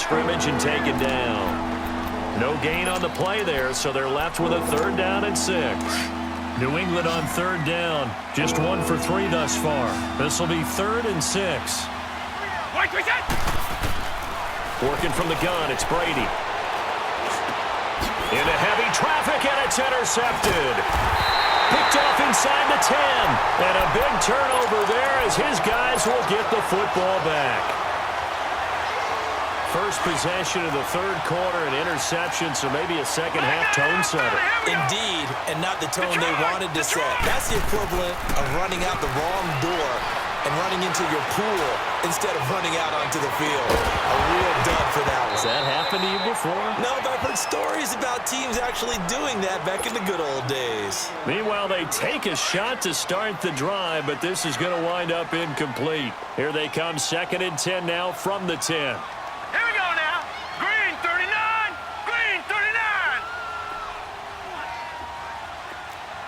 scrimmage and taken down. No gain on the play there, so they're left with a 3rd down and 6. New England on 3rd down. Just 1 for 3 thus far. This will be 3rd and 6. Working from the gun, it's Brady. Into heavy traffic, and it's intercepted. Picked off inside the 10. And a big turnover there as his guys will get the football back. First possession of the 3rd quarter, an interception, so maybe a second-half tone setter. Indeed, and not the tone they wanted to set. That's the equivalent of running out the wrong door and running into your pool instead of running out onto the field. A real dud for that one. Has that happened to you before? No, but I've heard stories about teams actually doing that back in the good old days. Meanwhile, they take a shot to start the drive, but this is going to wind up incomplete. Here they come, 2nd and 10 now from the 10. Here we go now. Green 39. Green 39.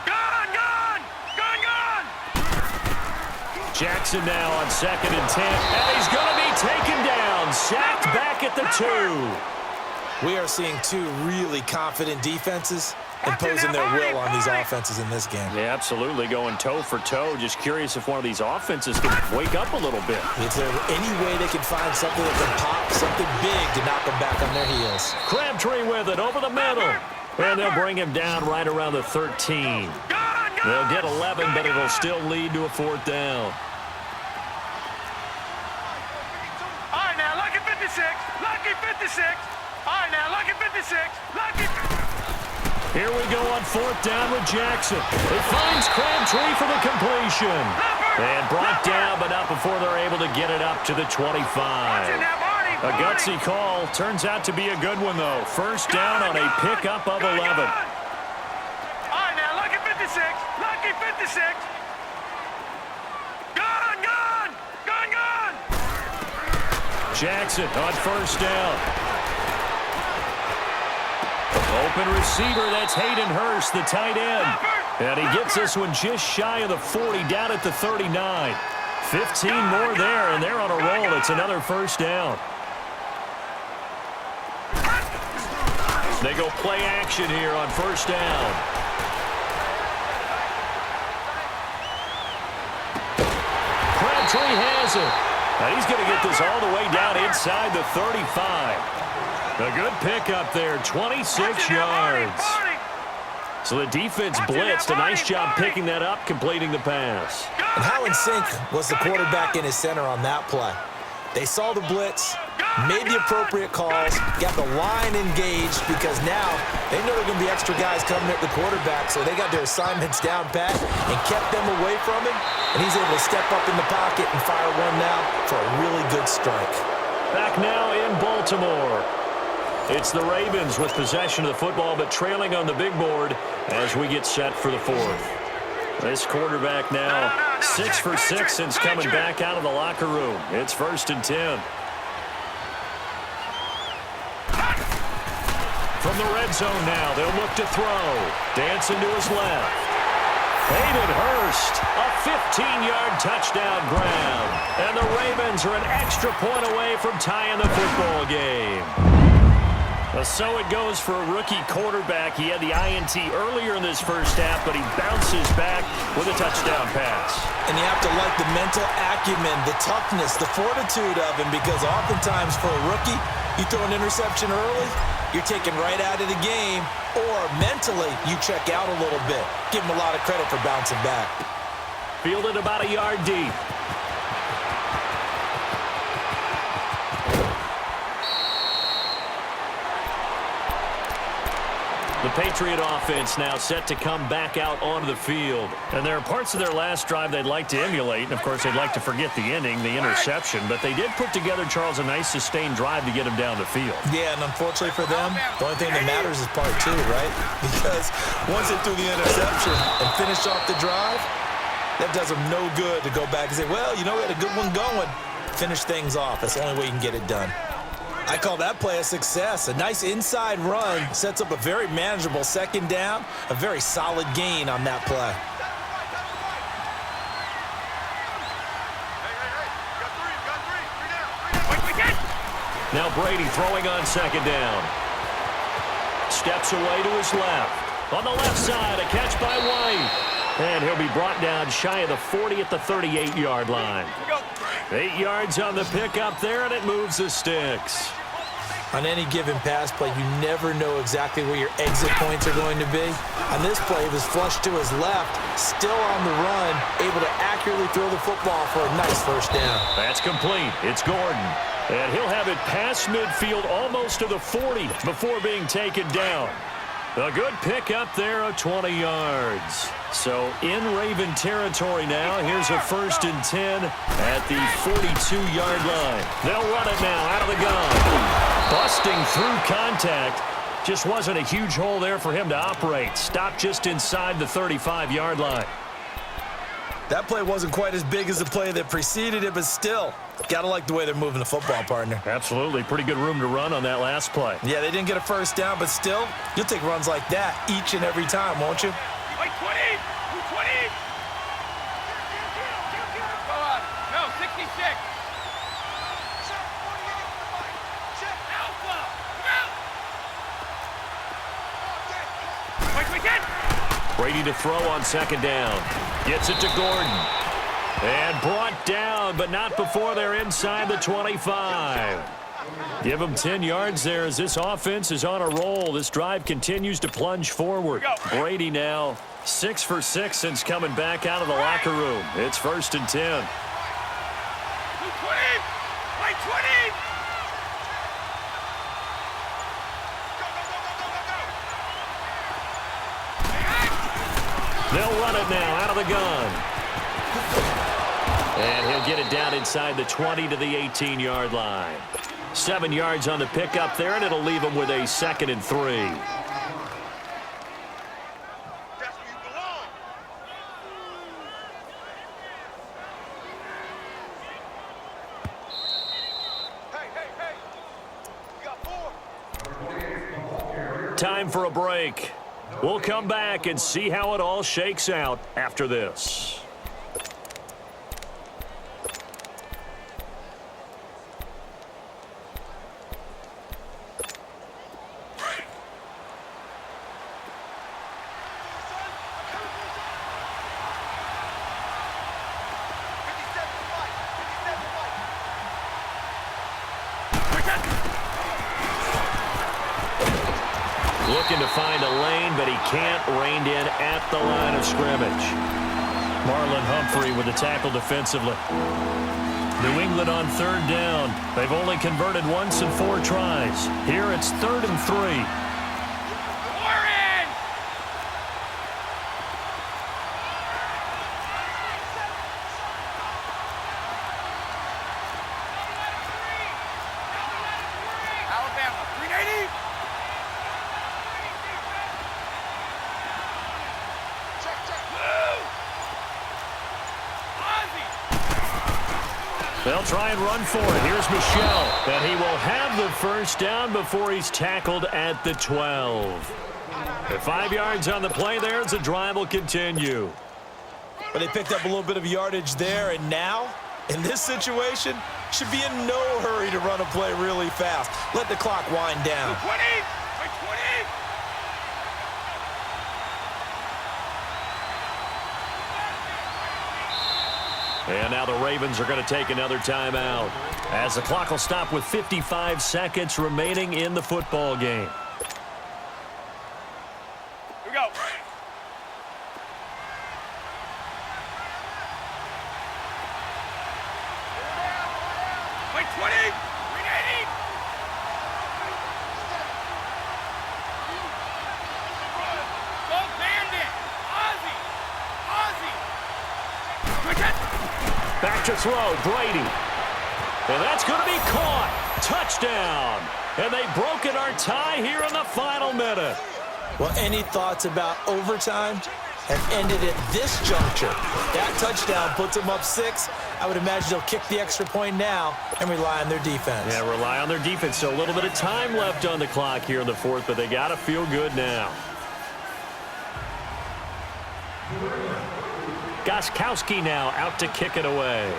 Gone, gone. Gone, gone. Jackson now on 2nd and 10. And he's going to be taken down. Sacked back at the 2. We are seeing 2 really confident defenses imposing their will on these offenses in this game. Yeah, absolutely, going toe for toe. Just curious if one of these offenses can wake up a little bit. Is there any way they can find something that can pop, something big to knock them back on their heels? Crabtree with it over the middle. And they'll bring him down right around the 13. They'll get 11, but it'll still lead to a 4th down. All right, now, lucky 56. Lucky 56. All right, now, lucky 56. Lucky. Here we go on 4th down with Jackson. It finds Crabtree for the completion. And brought down, but not before they're able to get it up to the 25. A gutsy call. Turns out to be a good one, though. 1st down on a pickup of 11. All right, now, lucky 56. Lucky 56. Gone, gone. Gone, gone. Jackson on 1st down. Open receiver, that's Hayden Hurst, the tight end. And he gets this one just shy of the 40, down at the 39. 15 more there, and they're on a roll. It's another 1st down. They go play action here on 1st down. Crabtree has it. And he's going to get this all the way down inside the 35. A good pickup there, 26 yards. So the defense blitzed. A nice job picking that up, completing the pass. And how in sync was the quarterback in his center on that play? They saw the blitz, made the appropriate calls, got the line engaged because now they know there are going to be extra guys coming at the quarterback, so they got their assignments down pat and kept them away from him, and he's able to step up in the pocket and fire one now for a really good strike. Back now in Baltimore. It's the Ravens with possession of the football, but trailing on the big board as we get set for the 4th. This quarterback now 6 for 6 since coming back out of the locker room. It's 1st and 10. From the red zone now, they'll look to throw. Dancing to his left. Hayden Hurst, a 15-yard touchdown grab. And the Ravens are an extra point away from tying the football game. So it goes for a rookie quarterback. He had the INT earlier in this 1st half, but he bounces back with a touchdown pass. And you have to like the mental acumen, the toughness, the fortitude of him, because oftentimes for a rookie, you throw an interception early, you're taken right out of the game, or mentally you check out a little bit. Give him a lot of credit for bouncing back. Fielded about a yard deep. The Patriot offense now set to come back out onto the field. And there are parts of their last drive they'd like to emulate. And, of course, they'd like to forget the ending, the interception. But they did put together, Charles, a nice sustained drive to get them down the field. Yeah, and unfortunately for them, the only thing that matters is part 2, right? Because once they threw the interception and finished off the drive, that does them no good to go back and say, well, you know, we had a good one going. Finish things off. That's the only way you can get it done. I call that play a success. A nice inside run sets up a very manageable 2nd down, a very solid gain on that play. Now Brady throwing on second down. Steps away to his left. On the left side, a catch by White. And he'll be brought down shy of the 40 at the 38-yard line. 8 yards on the pickup there, and it moves the sticks. On any given pass play, you never know exactly where your exit points are going to be. On this play, it was flushed to his left, still on the run, able to accurately throw the football for a nice first down. That's complete. It's Gordon. And he'll have it past midfield almost to the 40 before being taken down. A good pickup there of 20 yards. So in Raven territory now. Here's a 1st and 10 at the 42-yard line. They'll run it now out of the gun. Busting through contact. Just wasn't a huge hole there for him to operate. Stopped just inside the 35-yard line. That play wasn't quite as big as the play that preceded it, but still, gotta like the way they're moving the football, partner. Absolutely. Pretty good room to run on that last play. Yeah, they didn't get a first down, but still, you'll take runs like that each and every time, won't you? Wait, 20! 20! Go on. No, 66. Alpha! Come out! Wait, we get! Brady to throw on second down. Gets it to Gordon. And brought down, but not before they're inside the 25. Give them 10 yards there as this offense is on a roll. This drive continues to plunge forward. Brady now 6 for 6 since coming back out of the locker room. It's 1st and 10. 20! Wait, 20! They'll run it now out of the gun. And he'll get it down inside the 20 to the 18-yard line. 7 yards on the pickup there, and it'll leave him with a 2nd and 3. That's where you belong. Hey. You got 4. Time for a break. We'll come back and see how it all shakes out after this. Looking to find a lane, but he can't. Reined in at the line of scrimmage. Marlon Humphrey with the tackle defensively. New England on 3rd down. They've only converted once in 4 tries. Here it's 3rd and 3. Alabama, 380. They'll try and run for it. Here's Michel. And he will have the first down before he's tackled at the 12. The 5 yards on the play there as the drive will continue. But they picked up a little bit of yardage there, and now, in this situation, should be in no hurry to run a play really fast. Let the clock wind down. 20! Wait, 20! And now the Ravens are going to take another timeout as the clock will stop with 55 seconds remaining in the football game. Here we go. Wait, 20! 380! Go Bandit! Ozzie! Quick hit! Back to throw, Brady. And that's going to be caught. Touchdown. And they've broken our tie here in the final minute. Well, any thoughts about overtime have ended at this juncture. That touchdown puts them up 6. I would imagine they'll kick the extra point now and rely on their defense. Yeah, rely on their defense. So a little bit of time left on the clock here in the 4th, but they got to feel good now. Gostkowski now out to kick it away.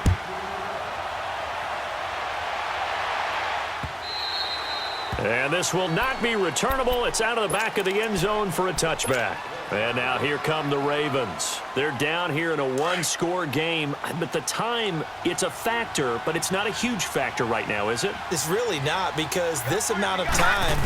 And this will not be returnable. It's out of the back of the end zone for a touchback. And now here come the Ravens. They're down here in a one-score game. But the time, it's a factor, but it's not a huge factor right now, is it? It's really not, because this amount of time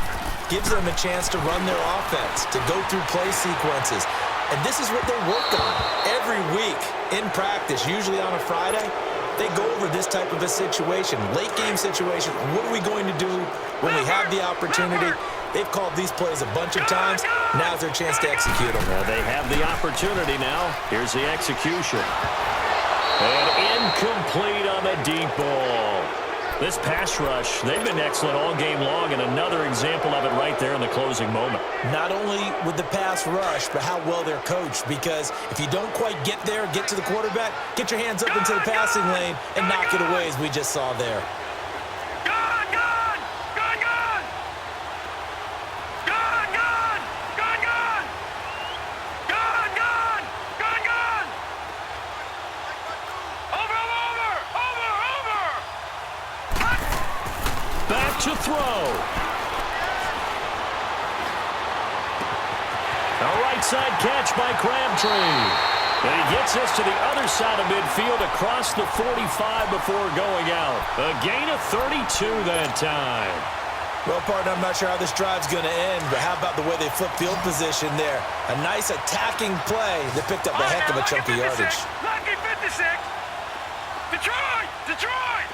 gives them a chance to run their offense, to go through play sequences. And this is what they work on every week in practice, usually on a Friday. They go over this type of a situation, late-game situation. What are we going to do when we have the opportunity? They've called these plays a bunch of times. Now's their chance to execute them. Well, they have the opportunity now. Here's the execution. And incomplete on the deep ball. This pass rush, they've been excellent all game long, and another example of it right there in the closing moment. Not only with the pass rush, but how well they're coached, because if you don't quite get there, get to the quarterback, get your hands up into the passing lane and knock it away, as we just saw there. To throw. A right side catch by Crabtree. And he gets us to the other side of midfield across the 45 before going out. A gain of 32 that time. Well, partner, I'm not sure how this drive's going to end, but how about the way they flip field position there? A nice attacking play that picked up a heck of a chunk of yardage. Lucky 56. Detroit! Detroit!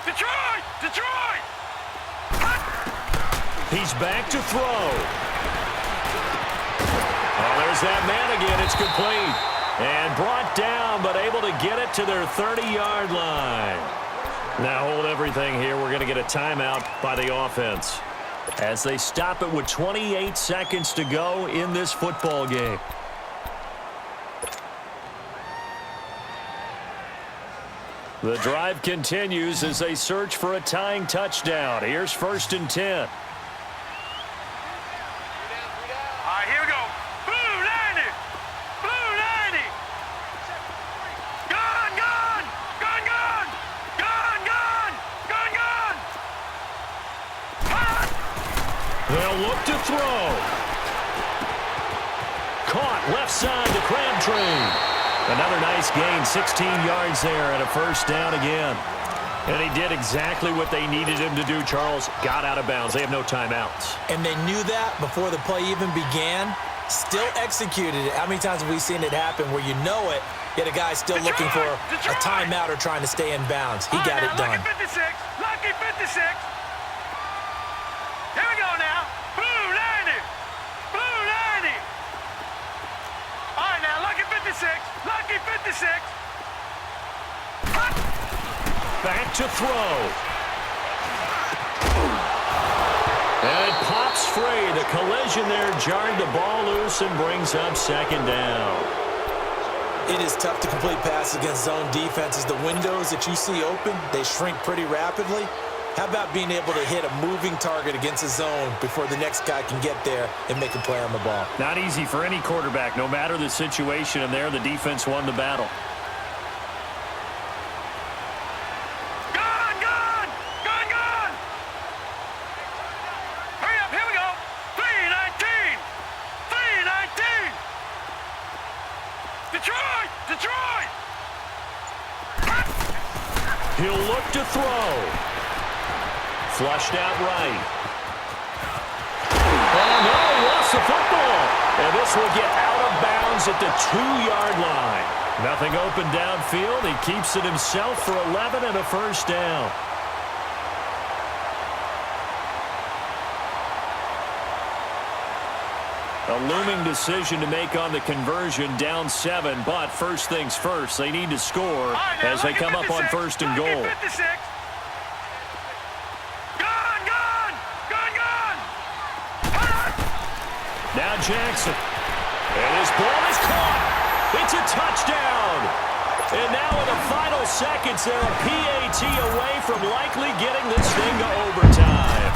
Detroit! Detroit! He's back to throw. Oh, there's that man again. It's complete. And brought down, but able to get it to their 30-yard line. Now hold everything here. We're going to get a timeout by the offense as they stop it with 28 seconds to go in this football game. The drive continues as they search for a tying touchdown. Here's 1st and 10. All right, here we go. Blue 90. Blue 90. Gun, gun. Gun, gun. Gun, gun. Gun, gun. Hot. They'll look to throw. Caught left side to Crabtree. Another nice gain, 16 yards there and a 1st down again. And he did exactly what they needed him to do, Charles. Got out of bounds. They have no timeouts. And they knew that before the play even began. Still executed it. How many times have we seen it happen where you know it, yet a guy's still looking for a timeout or trying to stay in bounds? He got it done. Lucky 56. Lucky 56. Here we go now. Blue 90. Blue 90. All right, now, lucky 56. Lucky 56. Back to throw. And it pops free. The collision there jarred the ball loose and brings up 2nd down. It is tough to complete passes against zone defenses. The windows that you see open, they shrink pretty rapidly. How about being able to hit a moving target against a zone before the next guy can get there and make a play on the ball? Not easy for any quarterback, no matter the situation, and there the defense won the battle. Gun, gun, gun, gun. Hurry up, here we go. 319. 319. Detroit, Detroit. He'll look to throw. Flushed out right. Oh, no, he lost the football. And this will get out of bounds at the 2-yard line. Nothing open downfield. He keeps it himself for 11 and a 1st down. A looming decision to make on the conversion, down 7. But first things first, they need to score as they come up on 1st and goal. Now Jackson. And his ball is caught. It's a touchdown. And now in the final seconds, they're a PAT away from likely getting this thing to overtime.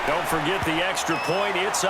Don't forget the extra point. It's